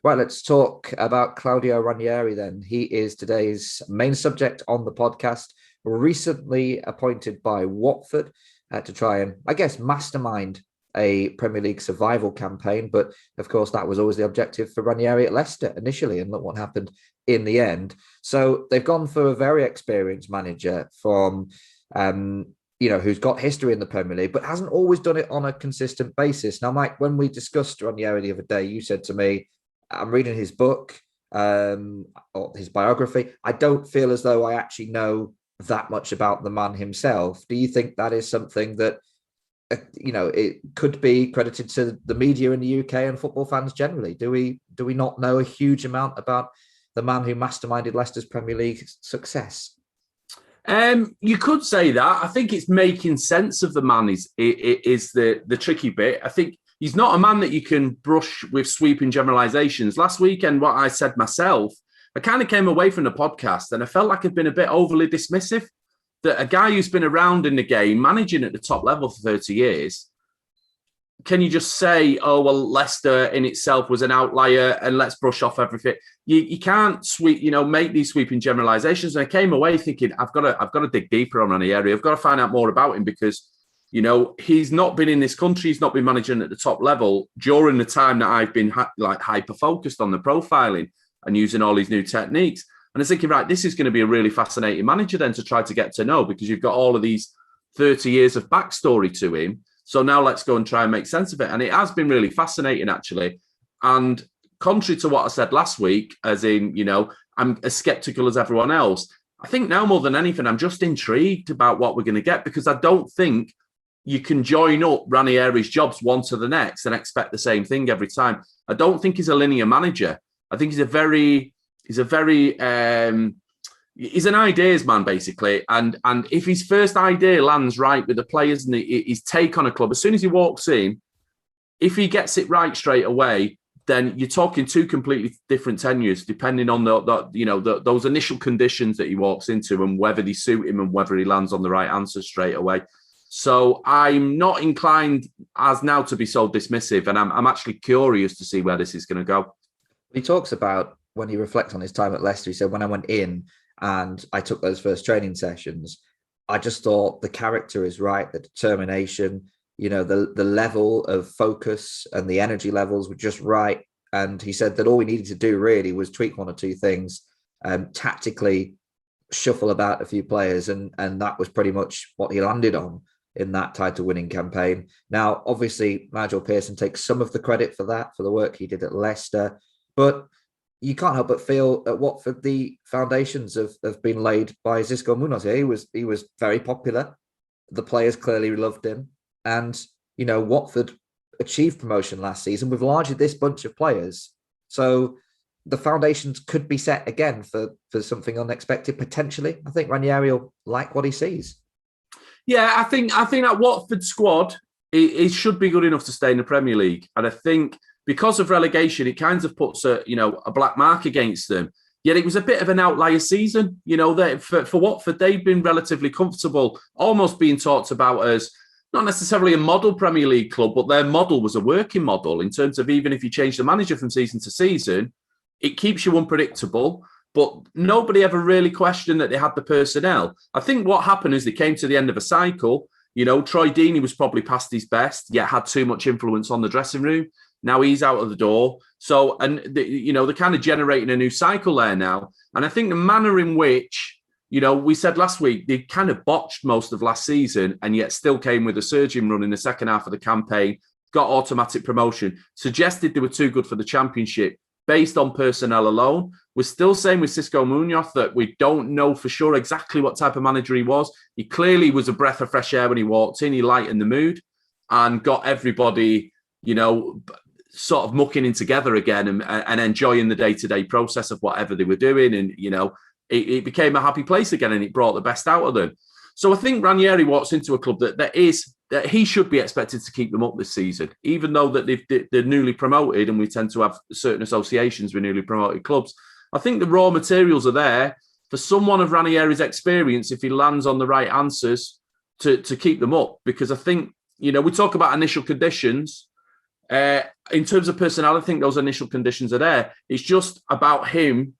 Right, let's talk about Claudio Ranieri then. He is today's main subject on the podcast, recently appointed by Watford to try and, I guess, mastermind a Premier League survival campaign. But of course, that was always the objective for Ranieri at Leicester initially, and look what happened in the end. So they've gone for a very experienced manager from, who's got history in the Premier League, but hasn't always done it on a consistent basis. Now, Mike, when we discussed Ranieri the other day, you said to me, I'm reading his book, or his biography. I don't feel as though I actually know that much about the man himself. Do you think that is something that, it could be credited to the media in the UK and football fans generally? Do we not know a huge amount about the man who masterminded Leicester's Premier League success? You could say that. I think it's making sense of the man is the tricky bit. I think he's not a man that you can brush with sweeping generalizations. Last weekend, what I said myself, I kind of came away from the podcast and I felt like I'd been a bit overly dismissive. That a guy who's been around in the game, managing at the top level for 30 years, can you just say, oh, well, Leicester in itself was an outlier and let's brush off everything? You can't make these sweeping generalizations. And I came away thinking, I've got to dig deeper on Ranieri. I've got to find out more about him because he's not been in this country. He's not been managing at the top level during the time that I've been hyper-focused on the profiling and using all these new techniques. And I was thinking, right, this is going to be a really fascinating manager then to try to get to know because you've got all of these 30 years of backstory to him. So now let's go and try and make sense of it. And it has been really fascinating, actually. And contrary to what I said last week, as in, I'm as skeptical as everyone else, I think now more than anything, I'm just intrigued about what we're going to get because I don't think you can join up Ranieri's jobs one to the next and expect the same thing every time. I don't think he's a linear manager. I think he's an ideas man, basically. And if his first idea lands right with the players and his take on a club, as soon as he walks in, if he gets it right straight away, then you're talking two completely different tenures, depending on those initial conditions that he walks into and whether they suit him and whether he lands on the right answer straight away. So I'm not inclined as now to be so dismissive, and I'm actually curious to see where this is going to go. He talks about when he reflects on his time at Leicester, he said, when I went in and I took those first training sessions, I just thought the character is right, the determination, the level of focus and the energy levels were just right. And he said that all we needed to do really was tweak one or two things, tactically shuffle about a few players, and that was pretty much what he landed on in that title-winning campaign. Now, obviously, Nigel Pearson takes some of the credit for that, for the work he did at Leicester, but you can't help but feel at Watford the foundations have been laid by Xisco Munoz here. He was very popular. The players clearly loved him. And, Watford achieved promotion last season with largely this bunch of players. So the foundations could be set again for something unexpected, potentially. I think Ranieri will like what he sees. Yeah, I think that Watford squad, it should be good enough to stay in the Premier League. And I think because of relegation, it kind of puts a black mark against them. Yet it was a bit of an outlier season. For Watford, they've been relatively comfortable, almost being talked about as not necessarily a model Premier League club, but their model was a working model in terms of even if you change the manager from season to season, it keeps you unpredictable. But nobody ever really questioned that they had the personnel. I think what happened is they came to the end of a cycle. Troy Deeney was probably past his best, yet had too much influence on the dressing room. Now he's out of the door. So, they're kind of generating a new cycle there now. And I think the manner in which, we said last week, they kind of botched most of last season and yet still came with a surging run in the second half of the campaign, got automatic promotion, suggested they were too good for the Championship based on personnel alone. We're still saying with Xisco Munoz that we don't know for sure exactly what type of manager he was. He clearly was a breath of fresh air when he walked in. He lightened the mood and got everybody, sort of mucking in together again and enjoying the day-to-day process of whatever they were doing. And, it became a happy place again and it brought the best out of them. So I think Ranieri walks into a club that he should be expected to keep them up this season, even though that they're newly promoted and we tend to have certain associations with newly promoted clubs. I think the raw materials are there for someone of Ranieri's experience, if he lands on the right answers, to keep them up. Because I think, we talk about initial conditions. in terms of personality, I think those initial conditions are there. It's just about him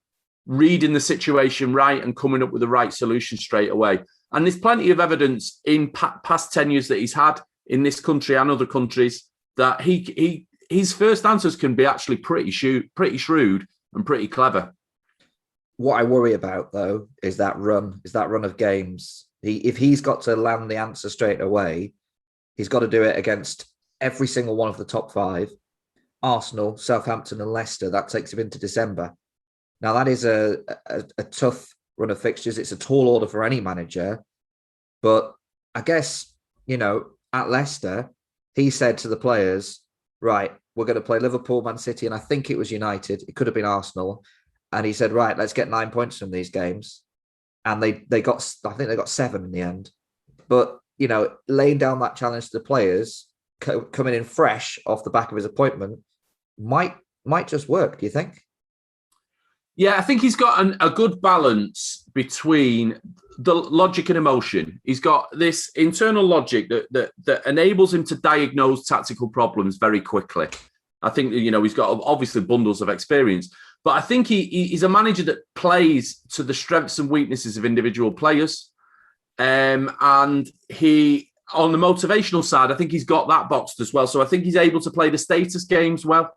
reading the situation right and coming up with the right solution straight away. And there's plenty of evidence in past tenures that he's had in this country and other countries that his first answers can be actually pretty shrewd and pretty clever. What I worry about, though, is that run of games. If he's got to land the answer straight away, he's got to do it against every single one of the top 5, Arsenal, Southampton and Leicester. That takes him into December. Now, that is a tough run of fixtures. It's a tall order for any manager. But I guess, at Leicester, he said to the players, right, we're going to play Liverpool, Man City, and I think it was United. It could have been Arsenal. And he said, right, let's get 9 points from these games. And I think they got 7 in the end. But, laying down that challenge to the players, coming in fresh off the back of his appointment, might just work, do you think? Yeah, I think he's got a good balance between the logic and emotion. He's got this internal logic that enables him to diagnose tactical problems very quickly. I think, he's got obviously bundles of experience, but I think he's a manager that plays to the strengths and weaknesses of individual players. And he, on the motivational side, I think he's got that boxed as well. So I think he's able to play the status games well,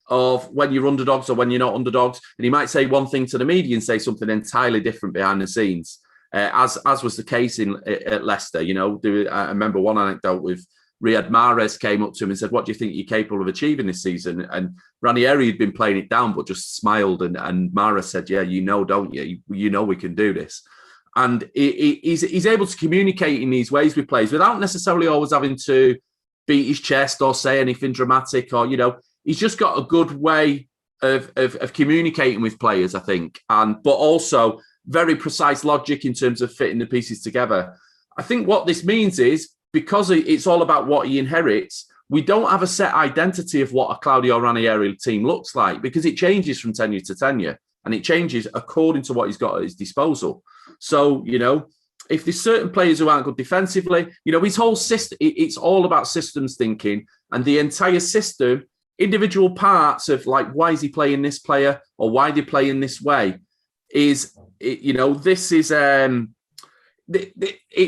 of when you're underdogs or when you're not underdogs. And he might say one thing to the media and say something entirely different behind the scenes, as was the case at Leicester. I remember one anecdote with Riyad Mahrez came up to him and said, what do you think you're capable of achieving this season? And Ranieri had been playing it down, but just smiled. And Mahrez said, yeah, don't you? You know we can do this. And he's able to communicate in these ways with players without necessarily always having to beat his chest or say anything dramatic or, he's just got a good way of communicating with players, I think, but also very precise logic in terms of fitting the pieces together. I think what this means is, because it's all about what he inherits, we don't have a set identity of what a Claudio Ranieri team looks like, because it changes from tenure to tenure and it changes according to what he's got at his disposal. So, if there's certain players who aren't good defensively, his whole system, it's all about systems thinking, and the entire system, individual parts of like, why is he playing this player or why they play in this way it's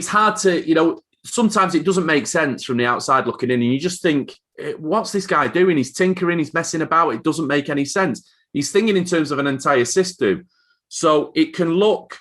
hard to, sometimes it doesn't make sense from the outside looking in and you just think, what's this guy doing? He's tinkering, he's messing about. It doesn't make any sense. He's thinking in terms of an entire system. So it can look,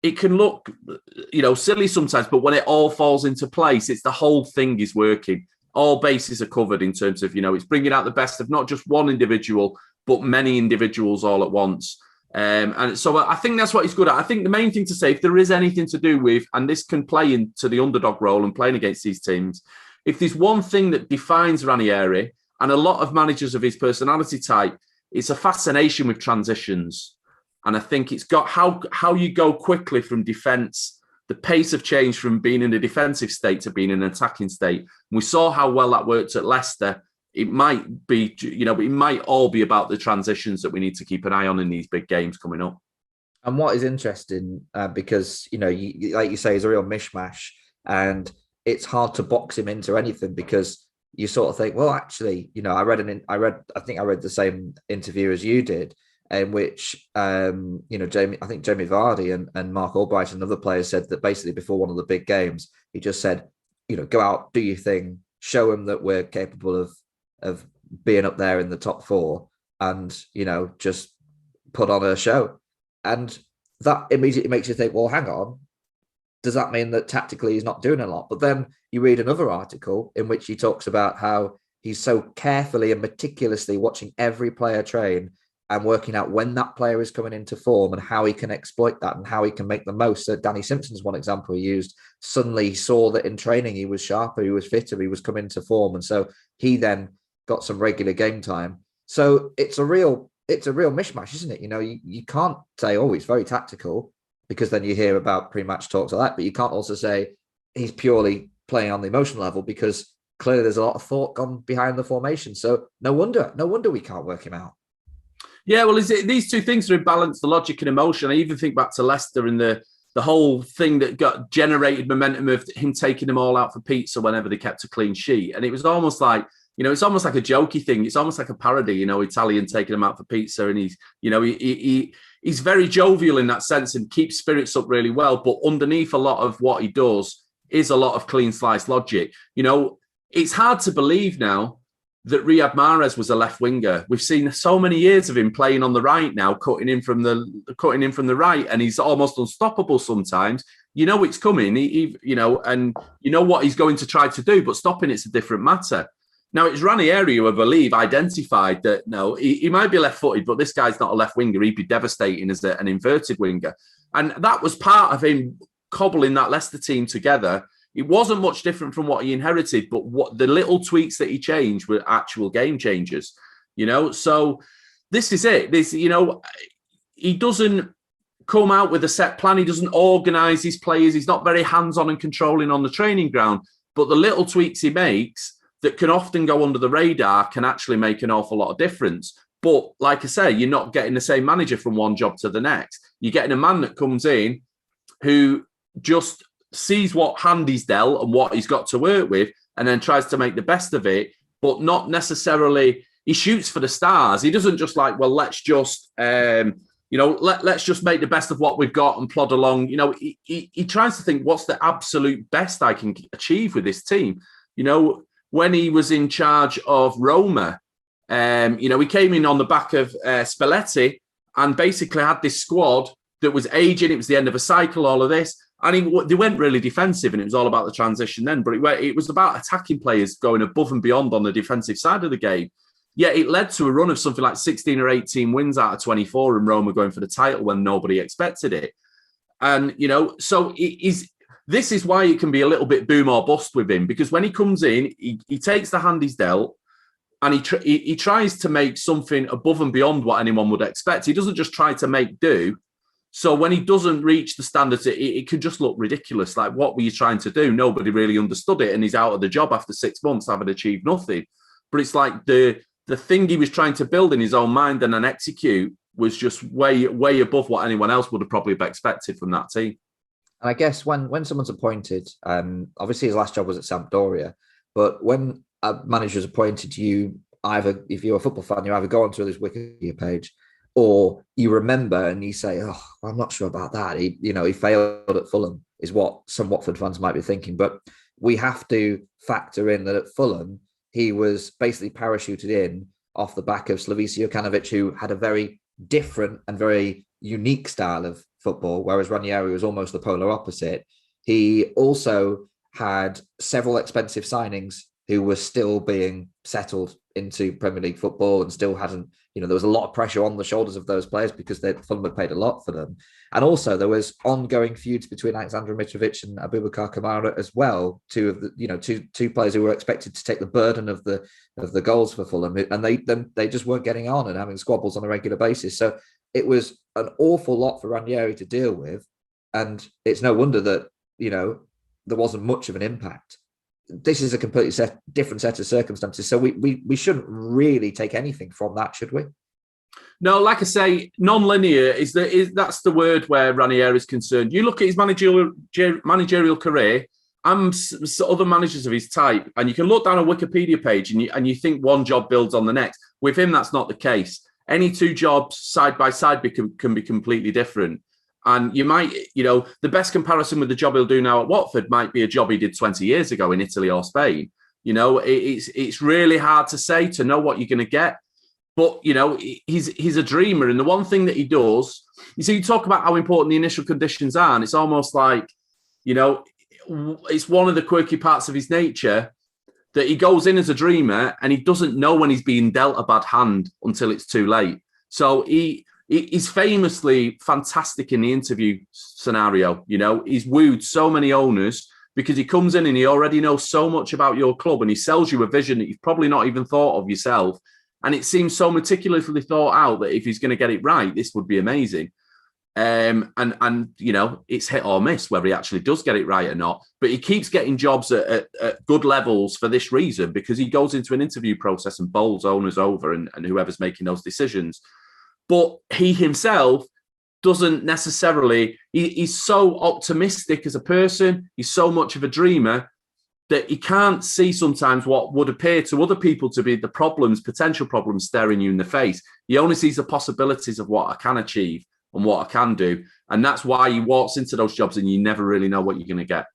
silly sometimes, but when it all falls into place, it's the whole thing is working. All bases are covered in terms of, it's bringing out the best of not just one individual, but many individuals all at once. And so I think that's what he's good at. I think the main thing to say, if there is anything to do with, and this can play into the underdog role and playing against these teams, if there's one thing that defines Ranieri and a lot of managers of his personality type, it's a fascination with transitions. And I think it's got how you go quickly from defence, the pace of change from being in a defensive state to being in an attacking state. And we saw how well that worked at Leicester. It might be, it might all be about the transitions that we need to keep an eye on in these big games coming up. And what is interesting, because, like you say, he's a real mishmash and it's hard to box him into anything, because you sort of think, well, actually, I think I read the same interview as you did, in which, Jamie Vardy and Mark Albright and other players said that basically before one of the big games, he just said, go out, do your thing, show him that we're capable of being up there in the top 4 and, just put on a show. And that immediately makes you think, well, hang on, does that mean that tactically he's not doing a lot? But then you read another article in which he talks about how he's so carefully and meticulously watching every player train and working out when that player is coming into form and how he can exploit that and how he can make the most. So Danny Simpson's one example he used. Suddenly he saw that in training he was sharper, he was fitter, he was coming into form. And so he then got some regular game time. So it's a real mishmash, isn't it? You can't say, oh, he's very tactical, because then you hear about pre-match talks like that. But you can't also say he's purely playing on the emotional level, because clearly there's a lot of thought gone behind the formation. So no wonder we can't work him out. Yeah, well, these two things are in balance, the logic and emotion. I even think back to Leicester and the whole thing that got generated momentum of him taking them all out for pizza whenever they kept a clean sheet. And it was almost like it's almost like a jokey thing. It's almost like a parody, Italian taking him out for pizza. And he's very jovial in that sense and keeps spirits up really well. But underneath a lot of what he does is a lot of clean slice logic. It's hard to believe now that Riyad Mahrez was a left winger. We've seen so many years of him playing on the right now, cutting in from the right, and he's almost unstoppable sometimes. It's coming, and what he's going to try to do, but stopping it's a different matter. Now, it's Ranieri who I believe identified that, no, he might be left-footed, but this guy's not a left winger. He'd be devastating as an inverted winger. And that was part of him cobbling that Leicester team together. It wasn't much different from what he inherited, but what the little tweaks that he changed were actual game changers, So this is it. He doesn't come out with a set plan. He doesn't organise his players. He's not very hands-on and controlling on the training ground. But the little tweaks he makes that can often go under the radar can actually make an awful lot of difference. But like I say, you're not getting the same manager from one job to the next. You're getting a man that comes in who just sees what hand he's dealt and what he's got to work with and then tries to make the best of it, but not necessarily, he shoots for the stars. He doesn't just like, well, let's just, let's just make the best of what we've got and plod along. He tries to think, what's the absolute best I can achieve with this team? When he was in charge of Roma, he came in on the back of Spalletti and basically had this squad that was aging. It was the end of a cycle, all of this. And they went really defensive, and it was all about the transition then. But it was about attacking players going above and beyond on the defensive side of the game. Yet it led to a run of something like 16 or 18 wins out of 24, and Roma going for the title when nobody expected it. And, so this is why it can be a little bit boom or bust with him, because when he comes in, he takes the hand he's dealt, and he tries to make something above and beyond what anyone would expect. He doesn't just try to make do. So when he doesn't reach the standards, it could just look ridiculous. Like, what were you trying to do? Nobody really understood it. And he's out of the job after 6 months, having achieved nothing. But it's like the thing he was trying to build in his own mind and then execute was just way, way above what anyone else would have probably expected from that team. And I guess when someone's appointed, obviously his last job was at Sampdoria, but when a manager is appointed, you either, if you're a football fan, you either go onto his Wikipedia page, or you remember and you say, "Oh, I'm not sure about that." He failed at Fulham, is what some Watford fans might be thinking. But we have to factor in that at Fulham, he was basically parachuted in off the back of Slavisa Jokanovic, who had a very different and very unique style of football, whereas Ranieri was almost the polar opposite. He also had several expensive signings who were still being settled into Premier League football and still hadn't, there was a lot of pressure on the shoulders of those players because Fulham had paid a lot for them. And also there was ongoing feuds between Alexander Mitrovic and Abubakar Kamara as well, two of the, two players who were expected to take the burden of the goals for Fulham. And they just weren't getting on and having squabbles on a regular basis. So it was an awful lot for Ranieri to deal with. And it's no wonder that, there wasn't much of an impact. This is a completely different set of circumstances. So we shouldn't really take anything from that, should we? No, like I say, non-linear that's the word where Ranieri is concerned. You look at his managerial career and other managers of his type, and you can look down a Wikipedia page and you think one job builds on the next. With him, that's not the case. Any two jobs side by side can be completely different. And you might, the best comparison with the job he'll do now at Watford might be a job he did 20 years ago in Italy or Spain. It's really hard to say, to know what you're going to get. But, he's a dreamer. And the one thing that he does, you talk about how important the initial conditions are. And it's almost like, it's one of the quirky parts of his nature that he goes in as a dreamer and he doesn't know when he's being dealt a bad hand until it's too late. So he's famously fantastic in the interview scenario. He's wooed so many owners because he comes in and he already knows so much about your club and he sells you a vision that you've probably not even thought of yourself. And it seems so meticulously thought out that if he's going to get it right, this would be amazing. And it's hit or miss whether he actually does get it right or not. But he keeps getting jobs at good levels for this reason, because he goes into an interview process and bowls owners over and whoever's making those decisions. But he himself doesn't necessarily, he's so optimistic as a person, he's so much of a dreamer, that he can't see sometimes what would appear to other people to be the problems, potential problems staring you in the face. He only sees the possibilities of what I can achieve and what I can do. And that's why he walks into those jobs and you never really know what you're going to get.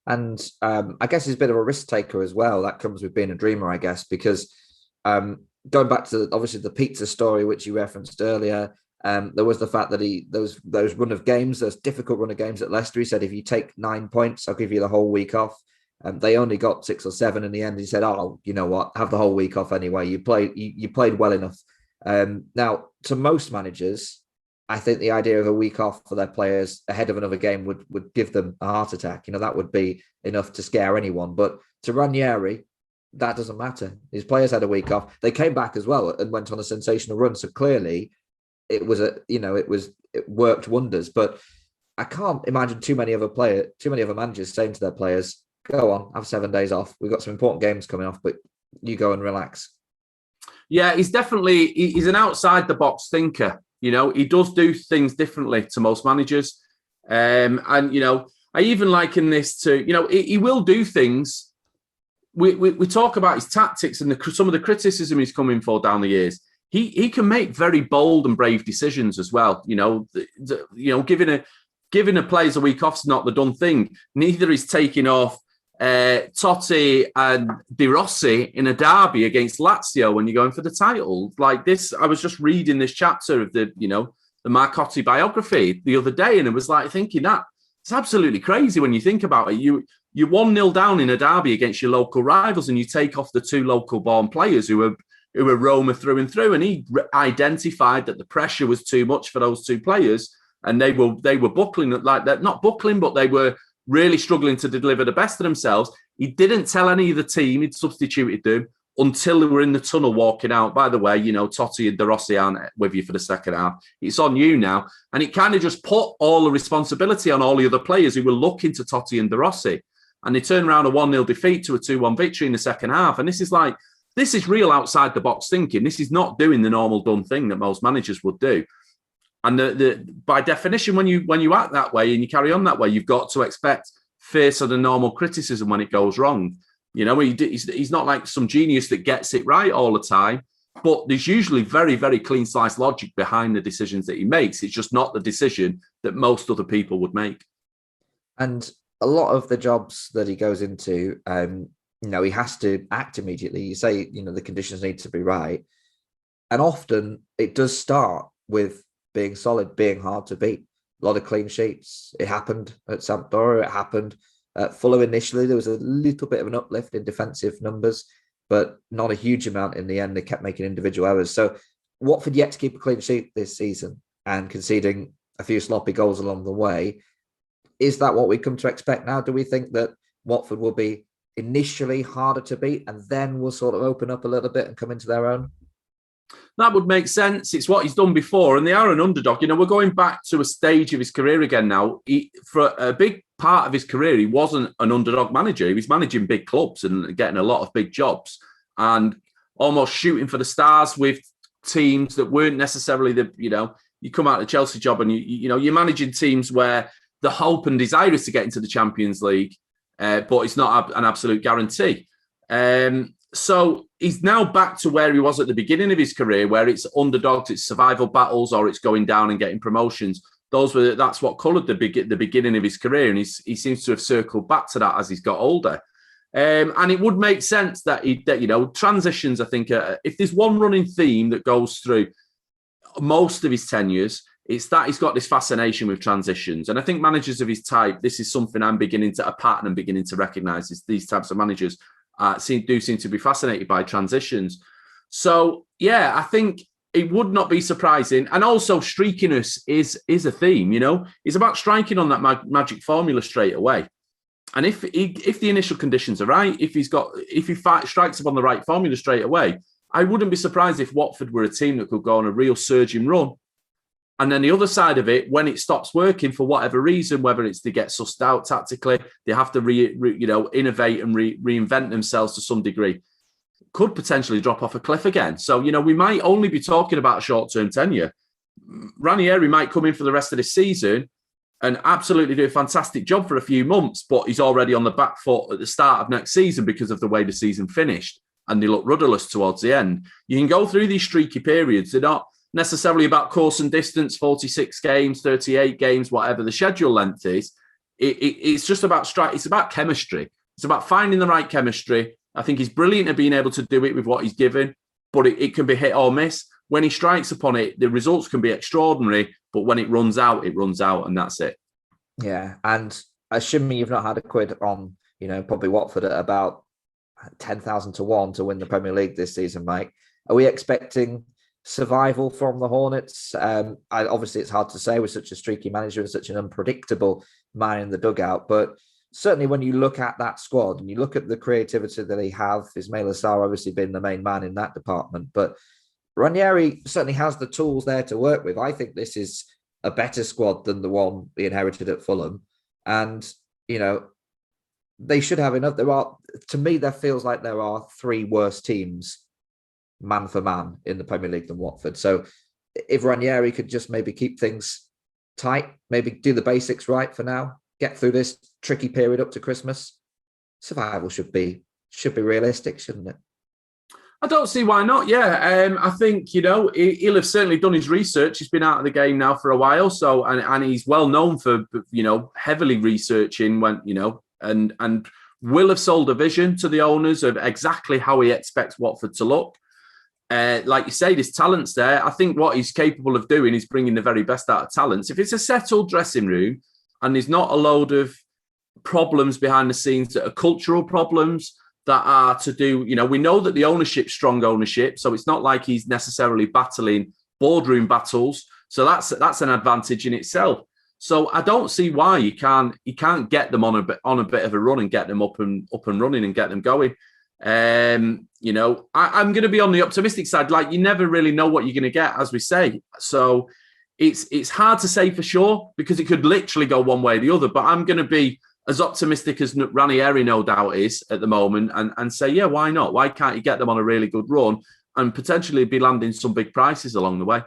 And I guess he's a bit of a risk taker as well. That comes with being a dreamer, I guess, because going back to obviously the pizza story, which you referenced earlier, there was the fact that those run of games, those difficult run of games at Leicester, he said, if you take 9 points, I'll give you the whole week off. They only got 6 or 7 in the end. He said, "Oh, you know what? Have the whole week off anyway. You played well enough." Now, to most managers, I think the idea of a week off for their players ahead of another game would give them a heart attack. That would be enough to scare anyone. But to Ranieri, that doesn't matter. His players had a week off. They came back as well and went on a sensational run. So clearly, it worked wonders. But I can't imagine too many other managers saying to their players, "Go on, have 7 days off. We've got some important games coming off, but you go and relax." Yeah, he's an outside the box thinker. He does do things differently to most managers. And I even liken this to, he will do things. We talk about his tactics and some of the criticism he's come in for down the years. He can make very bold and brave decisions as well. Giving a players a week off is not the done thing. Neither is taking off Totti and De Rossi in a derby against Lazio when you're going for the title. Like this, I was just reading this chapter of the Marcotti biography the other day, and it was like thinking that it's absolutely crazy when you think about it. You're 1-0 down in a derby against your local rivals, and you take off the 2 local born players who were Roma through and through, and he identified that the pressure was too much for those 2 players, and they were buckling like that, not buckling, but they were really struggling to deliver the best of themselves. He didn't tell any of the team he'd substituted them until they were in the tunnel walking out. By the way, Totti and De Rossi aren't with you for the second half. It's on you now. And it kind of just put all the responsibility on all the other players who were looking to Totti and De Rossi. And they turned around a 1-0 defeat to a 2-1 victory in the second half. And this is real outside the box thinking. This is not doing the normal done thing that most managers would do. And by definition, when you act that way and you carry on that way, you've got to expect fierce and normal criticism when it goes wrong. He's not like some genius that gets it right all the time, but there's usually very, very clean sliced logic behind the decisions that he makes. It's just not the decision that most other people would make. And a lot of the jobs that he goes into, he has to act immediately. You say, the conditions need to be right. And often it does start with being solid, being hard to beat. A lot of clean sheets. It happened at Sampdoria. It happened at Fulham initially. There was a little bit of an uplift in defensive numbers, but not a huge amount in the end. They kept making individual errors. So Watford yet to keep a clean sheet this season and conceding a few sloppy goals along the way. Is that what we come to expect now? Do we think that Watford will be initially harder to beat and then will sort of open up a little bit and come into their own? That would make sense. It's what he's done before, and they are an underdog. We're going back to a stage of his career again now. For a big part of his career, he wasn't an underdog manager. He was managing big clubs and getting a lot of big jobs and almost shooting for the stars with teams that weren't necessarily you come out of the Chelsea job and you're managing teams where the hope and desire is to get into the Champions League, but it's not an absolute guarantee. So he's now back to where he was at the beginning of his career, where it's underdogs, it's survival battles, or it's going down and getting promotions. That's what coloured the beginning of his career, and he seems to have circled back to that as he's got older. And it would make sense that transitions. I think if there's one running theme that goes through most of his tenures, it's that he's got this fascination with transitions. And I think managers of his type, this is something I'm beginning to recognise. These types of managers seem to be fascinated by transitions. So, yeah, I think it would not be surprising. And also streakiness is a theme, It's about striking on that magic formula straight away. And if the initial conditions are right, if he strikes upon the right formula straight away, I wouldn't be surprised if Watford were a team that could go on a real surging run. And then the other side of it, when it stops working for whatever reason, whether it's they get sussed out tactically, they have to innovate and reinvent themselves to some degree, could potentially drop off a cliff again. So, we might only be talking about a short-term tenure. Ranieri might come in for the rest of the season and absolutely do a fantastic job for a few months, but he's already on the back foot at the start of next season because of the way the season finished, and they look rudderless towards the end. You can go through these streaky periods. They're not necessarily about course and distance, 46 games, 38 games, whatever the schedule length is. It's just about it's about chemistry. It's about finding the right chemistry. I think he's brilliant at being able to do it with what he's given, but it can be hit or miss. When he strikes upon it, the results can be extraordinary, but when it runs out, and that's it. Yeah, and assuming you've not had a quid on, probably Watford at about 10,000 to 1 to win the Premier League this season, Mike, are we expecting survival from the Hornets? Obviously, it's hard to say with such a streaky manager and such an unpredictable man in the dugout, but certainly when you look at that squad and you look at the creativity that they have, Ismail Assar obviously been the main man in that department, but Ranieri certainly has the tools there to work with. I think this is a better squad than the one he inherited at Fulham. And, they should have enough. To me, there feels like there are 3 worse teams, man for man, in the Premier League than Watford. So if Ranieri could just maybe keep things tight, maybe do the basics right for now, get through this tricky period up to Christmas, survival should be realistic, shouldn't it? I don't see why not. Yeah, I think he'll have certainly done his research. He's been out of the game now for a while, so and he's well known for heavily researching and will have sold a vision to the owners of exactly how he expects Watford to look. Like you say, there's talents there. I think what he's capable of doing is bringing the very best out of talents. If it's a settled dressing room and there's not a load of problems behind the scenes that are cultural problems that are to do, we know that the ownership's strong ownership, so it's not like he's necessarily battling boardroom battles. So that's an advantage in itself. So I don't see why you can't get them on a bit of a run and get them up and running and get them going. I'm going to be on the optimistic side. Like, you never really know what you're going to get, as we say. So it's hard to say for sure because it could literally go one way or the other. But I'm going to be as optimistic as Ranieri no doubt is at the moment and say, yeah, why not? Why can't you get them on a really good run and potentially be landing some big prices along the way?